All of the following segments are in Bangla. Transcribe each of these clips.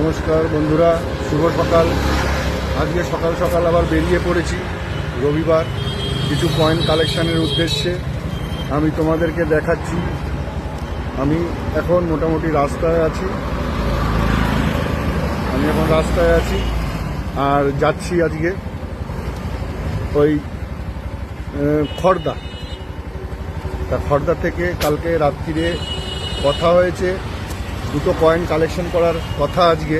নমস্কার বন্ধুরা, শুভ সকাল। আজকে সকাল সকাল আবার বেরিয়ে পড়েছি রবিবার কিছু কয়েন কালেকশানের উদ্দেশ্যে। আমি তোমাদেরকে দেখাচ্ছি। আমি এখন মোটামুটি রাস্তায় আছি, আর যাচ্ছি আজকে ওই খড়দা থেকে। কালকে রাত্রিরে কথা হয়েছে, দুটো কয়েন কালেকশন করার কথা আজকে।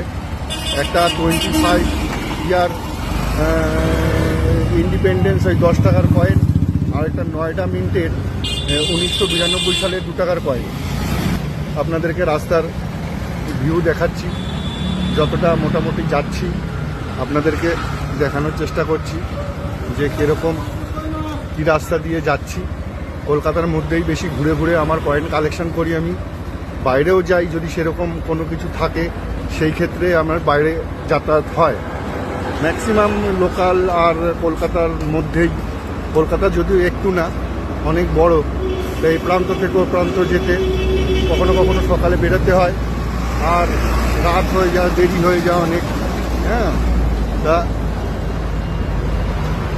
একটা 25 ইয়ার ইন্ডিপেন্ডেন্স ওই 10 টাকার কয়েন, আর একটা নয়ডা মিন্টের 1992 সালের 2 টাকার কয়েন। আপনাদেরকে রাস্তার ভিউ দেখাচ্ছি, যতটা মোটামুটি যাচ্ছি আপনাদেরকে দেখানোর চেষ্টা করছি যে কীরকম কী রাস্তা দিয়ে যাচ্ছি। কলকাতার মধ্যেই বেশি ঘুরে ঘুরে আমার কয়েন কালেকশন করি। আমি বাইরেও যাই, যদি সেরকম কোনো কিছু থাকে সেই ক্ষেত্রে আমার বাইরে যাতায়াত হয়। ম্যাক্সিমাম লোকাল আর কলকাতার মধ্যেই। কলকাতা যদিও একটু না, অনেক বড়, এই প্রান্ত থেকে ও প্রান্ত যেতে কখনো কখনো সকালে বেরোতে হয়, আর রাত হয়ে যায়, দেরি হয়ে যায় অনেক। তা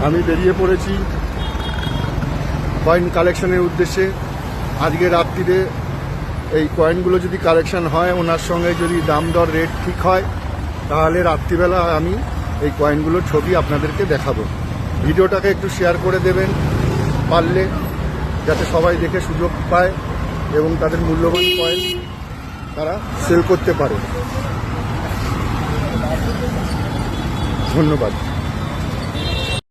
আমি বেরিয়ে পড়েছি কয়েন কালেকশনের উদ্দেশ্যে। আজকে রাত্রিরে এই কয়েনগুলো যদি কালেকশন হয়, ওনার সঙ্গে যদি দাম দর রেট ঠিক হয়, তাহলে রাত্রিবেলা আমি এই কয়েনগুলোর ছবি আপনাদেরকে দেখাবো। ভিডিওটাকে একটু শেয়ার করে দেবেন পারলে, যাতে সবাই দেখে সুযোগ পায় এবং তাদের মূল্যবান কয়েন তারা সেল করতে পারে। ধন্যবাদ।